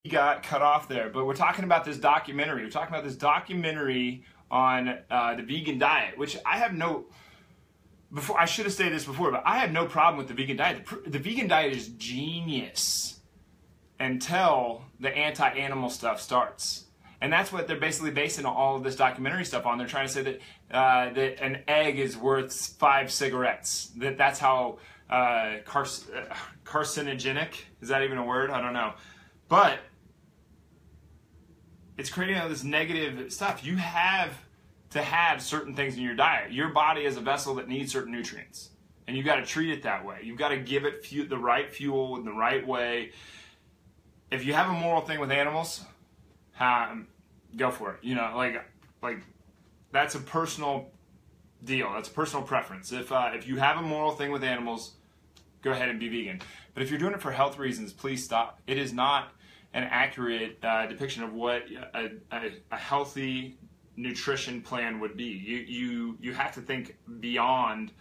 got cut off there, but we're talking about this documentary. We're talking about this documentary on the vegan diet, which I have no. Before I should have stated this before, but I have no problem with the vegan diet. The vegan diet is genius until the anti-animal stuff starts, and that's what they're basically basing all of this documentary stuff on. They're trying to say that that an egg is worth 5 cigarettes. That's how carcinogenic, is that even a word? I don't know, but it's creating all this negative stuff. You have to have certain things in your diet. Your body is a vessel that needs certain nutrients, and you've got to treat it that way. You've got to give it the right fuel in the right way. If you have a moral thing with animals, go for it. You know, like that's a personal deal. That's a personal preference. If you have a moral thing with animals, go ahead and be vegan. But if you're doing it for health reasons, please stop. It is not an accurate depiction of what a healthy nutrition plan would be. You have to think beyond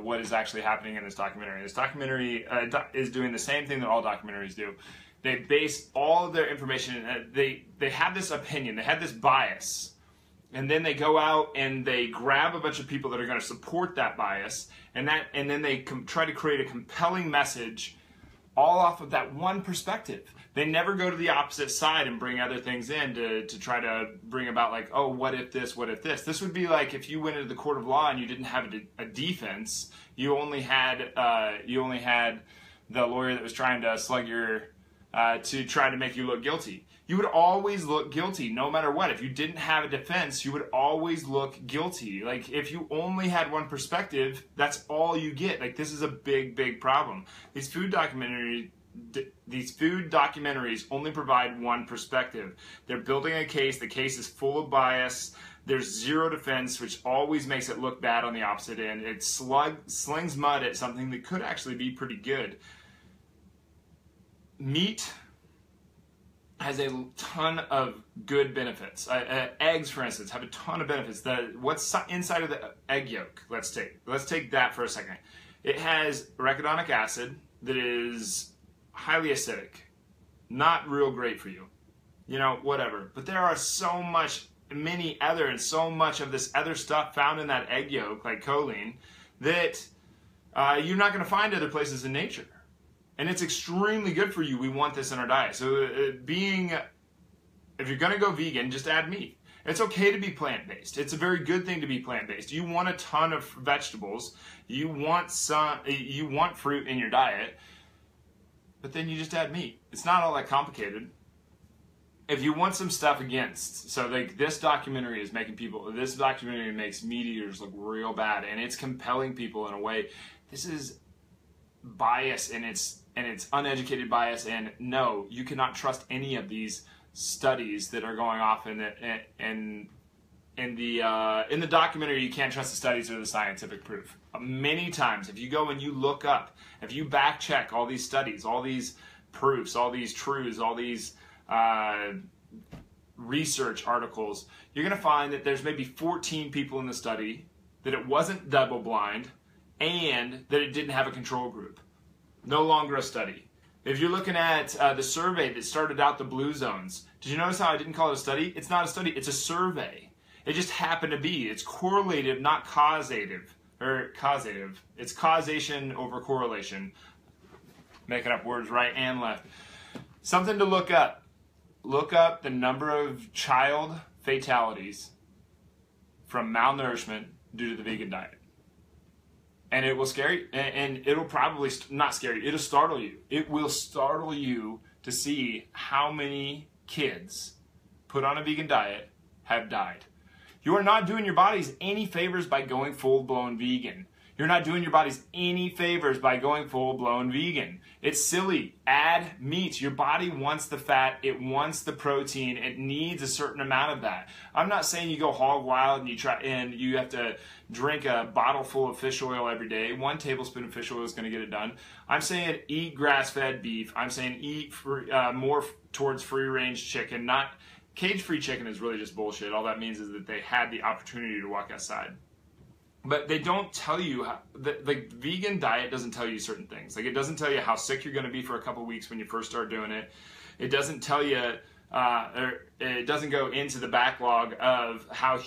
what is actually happening in this documentary. This documentary is doing the same thing that all documentaries do. They base all of their information. They have this opinion. They have this bias. And then they go out and they grab a bunch of people that are going to support that bias, and then they try to create a compelling message all off of that one perspective. They never go to the opposite side and bring other things in to try to bring about, like, oh, what if this, what if this? This would be like if you went into the court of law and you didn't have a defense. You only had the lawyer that was trying to slug your to try to make you look guilty. You would always look guilty no matter what. If you didn't have a defense, you would always look guilty. Like, if you only had one perspective, that's all you get. Like, this is a big, big problem. These food documentaries only provide one perspective. They're building a case. The case is full of bias. There's zero defense, which always makes it look bad on the opposite end. It slings mud at something that could actually be pretty good. Meat has a ton of good benefits. Eggs, for instance, have a ton of benefits. What's inside of the egg yolk? Let's take that for a second. It has arachidonic acid that is highly acidic, not real great for you. You know, whatever. But there are so much of this other stuff found in that egg yolk, like choline, that you're not going to find other places in nature. And it's extremely good for you. We want this in our diet. So if you're going to go vegan, just add meat. It's okay to be plant-based. It's a very good thing to be plant-based. You want a ton of vegetables. You want fruit in your diet. But then you just add meat. It's not all that complicated. If you want some stuff against, so like this documentary makes meat eaters look real bad, and it's compelling people in a way. This is bias, and it's uneducated bias, and no, you cannot trust any of these studies that are going off in the documentary. You can't trust the studies or the scientific proof. Many times, if you go and you look up, if you back check all these studies, all these proofs, all these truths, all these research articles, you're going to find that there's maybe 14 people in the study, that it wasn't double blind, and that it didn't have a control group. No longer a study. If you're looking at the survey that started out the blue zones, did you notice how I didn't call it a study? It's not a study, it's a survey. It just happened to be. It's correlative, not causative. Or causative. It's causation over correlation. Making up words right and left. Something to look up. Look up the number of child fatalities from malnourishment due to the vegan diet. And it will scare you, and it'll probably not scare you, it'll startle you. It will startle you to see how many kids put on a vegan diet have died. You are not doing your bodies any favors by going full-blown vegan. You're not doing your bodies any favors by going full-blown vegan. It's silly. Add meat. Your body wants the fat. It wants the protein. It needs a certain amount of that. I'm not saying you go hog wild and you have to drink a bottle full of fish oil every day. 1 tablespoon of fish oil is going to get it done. I'm saying eat grass-fed beef. I'm saying eat more towards free-range chicken. Not cage-free chicken is really just bullshit. All that means is that they had the opportunity to walk outside. But they don't tell you how, the vegan diet doesn't tell you certain things. Like, it doesn't tell you how sick you're going to be for a couple weeks when you first start doing it. It doesn't tell you, or it doesn't go into the backlog of how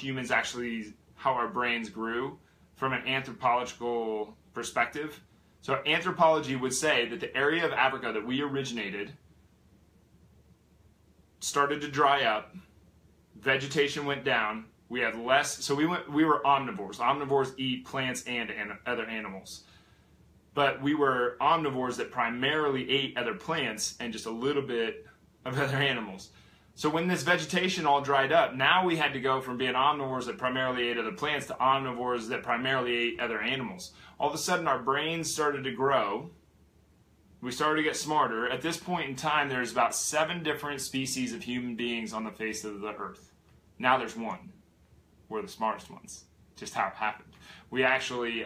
our brains grew from an anthropological perspective. So anthropology would say that the area of Africa that we originated started to dry up, vegetation went down, we had less, so we were omnivores. Omnivores eat plants and other animals. But we were omnivores that primarily ate other plants and just a little bit of other animals. So when this vegetation all dried up, now we had to go from being omnivores that primarily ate other plants to omnivores that primarily ate other animals. All of a sudden our brains started to grow. We started to get smarter. At this point in time, there's about 7 different species of human beings on the face of the earth. Now there's 1. We're the smartest ones. Just how it happened. We actually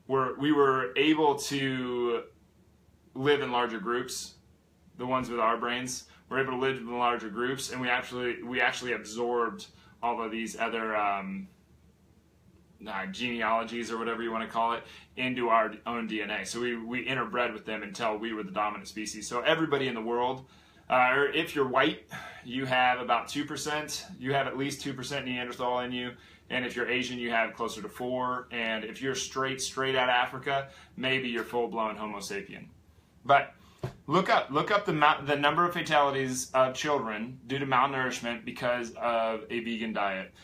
we were able to live in larger groups. The ones with our brains were able to live in larger groups, and we actually absorbed all of these other genealogies or whatever you want to call it into our own DNA. So we interbred with them until we were the dominant species. So everybody in the world, or if you're white, you have about 2%. You have at least 2% Neanderthal in you. And if you're Asian, you have closer to 4%. And if you're straight out of Africa, maybe you're full-blown Homo sapien. But look up the number of fatalities of children due to malnourishment because of a vegan diet.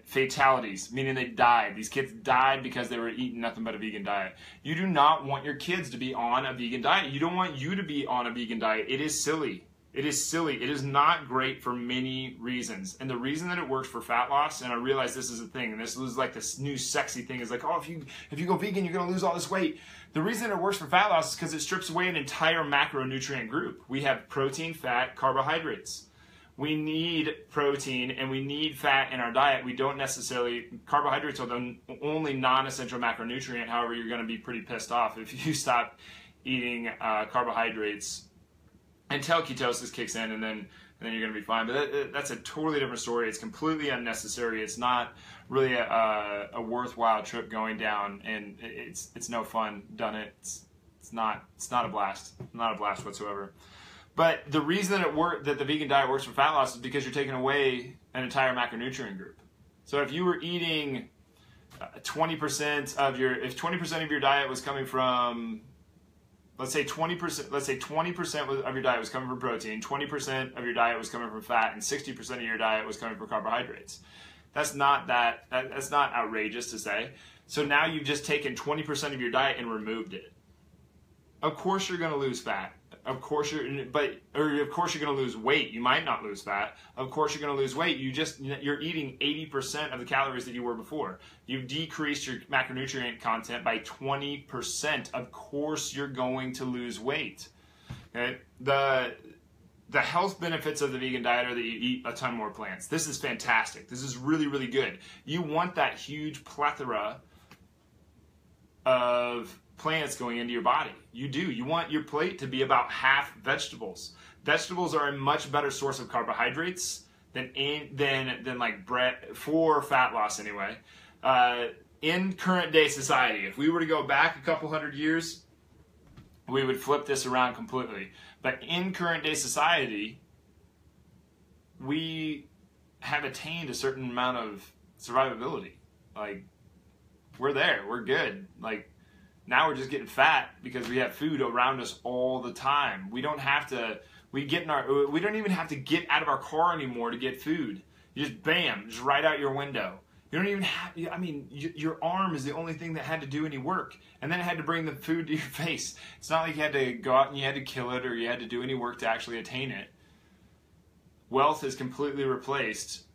Fatalities, meaning they died. These kids died because they were eating nothing but a vegan diet. You do not want your kids to be on a vegan diet. You don't want you to be on a vegan diet. It is silly. It is silly. It is not great for many reasons. And the reason that it works for fat loss, and I realize this is a thing, and this is like this new sexy thing, is like, oh, if you go vegan, you're going to lose all this weight. The reason it works for fat loss is because it strips away an entire macronutrient group. We have protein, fat, carbohydrates. We need protein and we need fat in our diet. We don't necessarily, carbohydrates are the only non-essential macronutrient. However, you're going to be pretty pissed off if you stop eating carbohydrates until ketosis kicks in, and then you're going to be fine. But that's a totally different story. It's completely unnecessary. It's not really a worthwhile trip going down, and it's no fun. Done it. It's not a blast. Not a blast whatsoever. But the reason that the vegan diet works for fat loss is because you're taking away an entire macronutrient group. So if you were eating 20% of your diet was coming from, let's say 20% of your diet was coming from protein, 20% of your diet was coming from fat, and 60% of your diet was coming from carbohydrates. That's not outrageous to say. So now you've just taken 20% of your diet and removed it. Of course you're going to lose fat. Of course you're going to lose weight. You might not lose fat. Of course you're going to lose weight. You're eating 80% of the calories that you were before. You've decreased your macronutrient content by 20%. Of course you're going to lose weight. Okay? The health benefits of the vegan diet are that you eat a ton more plants. This is fantastic. This is really, really good. You want that huge plethora of plants going into your body. You do. You want your plate to be about half vegetables. Vegetables are a much better source of carbohydrates than like bread for fat loss anyway. In current day society, if we were to go back a couple hundred years, we would flip this around completely. But in current day society, we have attained a certain amount of survivability. Like, we're there. We're good. Like, now we're just getting fat because we have food around us all the time. We don't have to. We don't even have to get out of our car anymore to get food. You just just right out your window. You don't even have. I mean, your arm is the only thing that had to do any work, and then it had to bring the food to your face. It's not like you had to go out and you had to kill it or you had to do any work to actually attain it. Wealth has completely replaced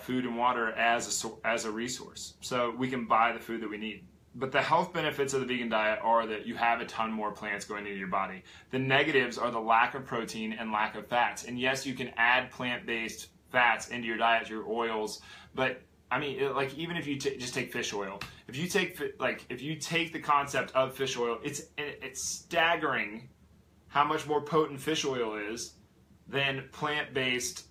food and water as a resource, so we can buy the food that we need. But the health benefits of the vegan diet are that you have a ton more plants going into your body. The negatives are the lack of protein and lack of fats. And yes, you can add plant-based fats into your diet, your oils. But I mean, like, even if you just take fish oil, if you take the concept of fish oil, it's staggering how much more potent fish oil is than plant-based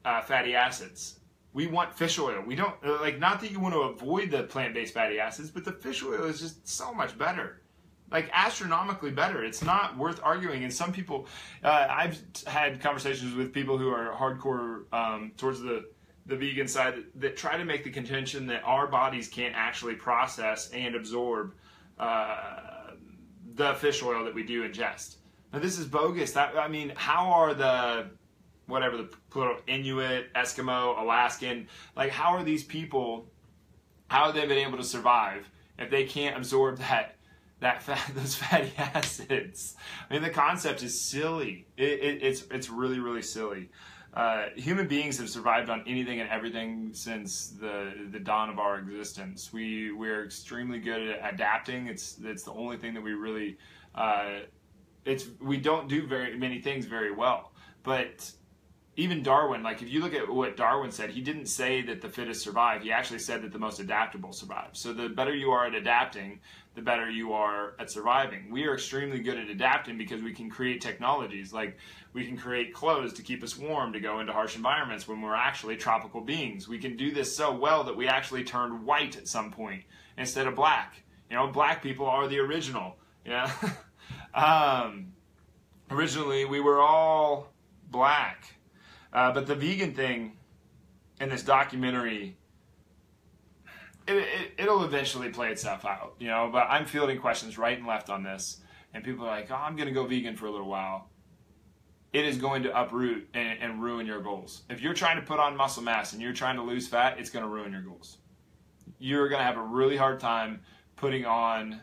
fatty acids. We want fish oil. We don't, like, not that you want to avoid the plant-based fatty acids, but the fish oil is just so much better. like astronomically better. It's not worth arguing. And some people, I've had conversations with people who are hardcore towards the vegan side that try to make the contention that our bodies can't actually process and absorb the fish oil that we do ingest. Now this is bogus. I mean, how are the plural Inuit, Eskimo, Alaskan, like how are these people, how have they been able to survive if they can't absorb those fatty acids? I mean, the concept is silly. It's really, really silly. Human beings have survived on anything and everything since the dawn of our existence. We're extremely good at adapting. It's the only thing that we really we don't do very many things very well. But even Darwin, like if you look at what Darwin said, he didn't say that the fittest survive. He actually said that the most adaptable survive. So the better you are at adapting, the better you are at surviving. We are extremely good at adapting because we can create technologies. Like we can create clothes to keep us warm, to go into harsh environments when we're actually tropical beings. We can do this so well that we actually turned white at some point instead of black. You know, black people are the original. Yeah. Originally, we were all black. But the vegan thing in this documentary, it'll eventually play itself out, you know, but I'm fielding questions right and left on this, and people are like, oh, I'm going to go vegan for a little while. It is going to uproot and ruin your goals. If you're trying to put on muscle mass and you're trying to lose fat, it's going to ruin your goals. You're going to have a really hard time putting on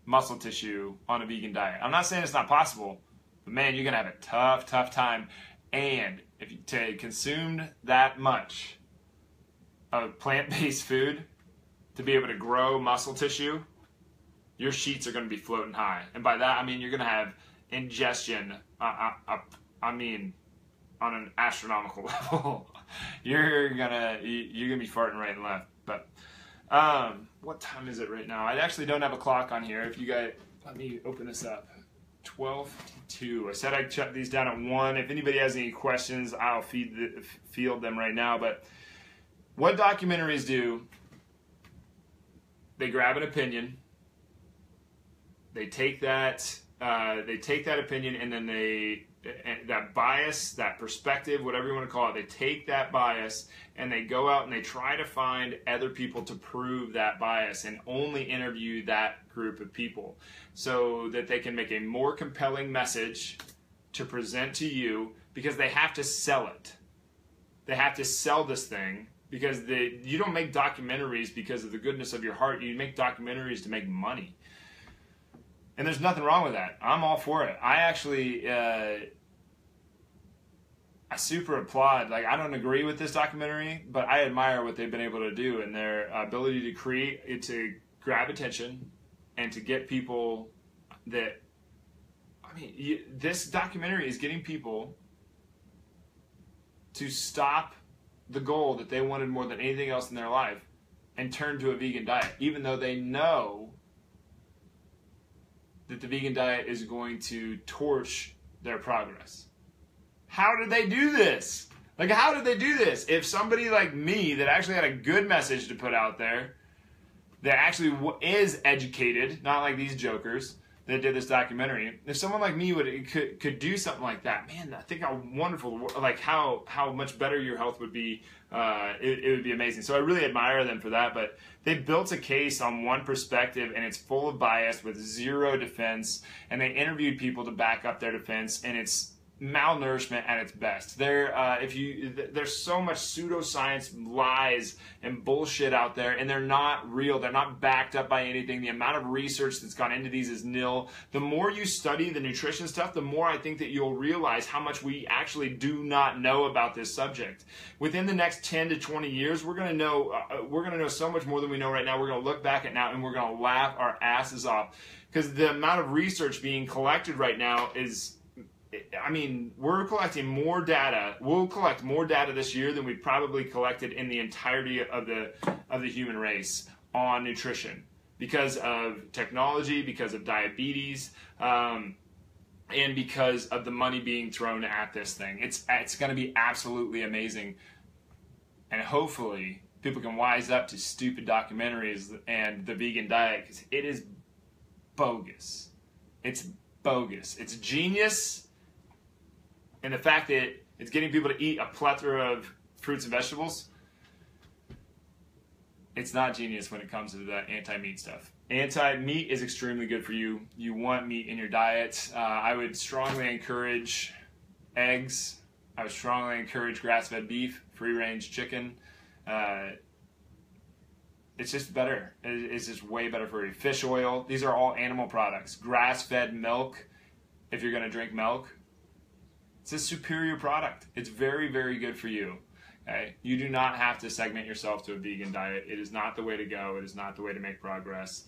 muscle tissue on a vegan diet. I'm not saying it's not possible, but man, you're going to have a tough time. And if you consumed that much of plant-based food to be able to grow muscle tissue, your sheets are going to be floating high. And by that, I mean you're going to have ingestion, I mean, on an astronomical level. You're gonna be farting right and left. But what time is it right now? I actually don't have a clock on here. If you guys, let me open this up. 12:52. I said I'd shut these down at 1. If anybody has any questions, I'll field them right now. But what documentaries do, they grab an opinion, they take that opinion, and then that bias, that perspective, whatever you want to call it, they take that bias and they go out and they try to find other people to prove that bias and only interview that group of people so that they can make a more compelling message to present to you, because they have to sell it. They have to sell this thing, because you don't make documentaries because of the goodness of your heart. You make documentaries to make money. And there's nothing wrong with that. I'm all for it. I actually, I super applaud. Like, I don't agree with this documentary, but I admire what they've been able to do and their ability to create it, to grab attention and to get people that, I mean, this documentary is getting people to stop the goal that they wanted more than anything else in their life and turn to a vegan diet, even though they know that the vegan diet is going to torch their progress. How did they do this? Like, how did they do this? If somebody like me that actually had a good message to put out there, that actually is educated, not like these jokers that did this documentary, if someone like me could do something like that, man, I think how wonderful, like how much better your health would be. It would be amazing. So I really admire them for that. But they built a case on one perspective, and it's full of bias with zero defense. And they interviewed people to back up their defense, and it's malnourishment at its best. There's so much pseudoscience, lies, and bullshit out there, and they're not real. They're not backed up by anything. The amount of research that's gone into these is nil. The more you study the nutrition stuff, the more I think that you'll realize how much we actually do not know about this subject. Within the next 10 to 20 years, we're going to know so much more than we know right now. We're going to look back at now and we're going to laugh our asses off, because the amount of research being collected right now is, I mean, we're collecting more data. We'll collect more data this year than we've probably collected in the entirety of the human race on nutrition, because of technology, because of diabetes, and because of the money being thrown at this thing. It's going to be absolutely amazing, and hopefully people can wise up to stupid documentaries and the vegan diet, because it is bogus. It's bogus. It's genius in the fact that it's getting people to eat a plethora of fruits and vegetables. It's not genius when it comes to the anti-meat stuff. Anti-meat is extremely good for you. You want meat in your diet. I would strongly encourage eggs. I would strongly encourage grass-fed beef, free-range chicken. It's just better. It's just way better for you. Fish oil. These are all animal products. Grass-fed milk, if you're going to drink milk. It's a superior product. It's very, very good for you. Okay? You do not have to segment yourself to a vegan diet. It is not the way to go. It is not the way to make progress.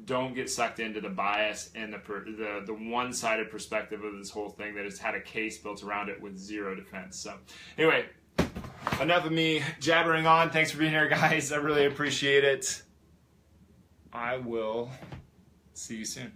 Don't get sucked into the bias and the one-sided perspective of this whole thing that has had a case built around it with zero defense. So anyway, enough of me jabbering on. Thanks for being here, guys. I really appreciate it. I will see you soon.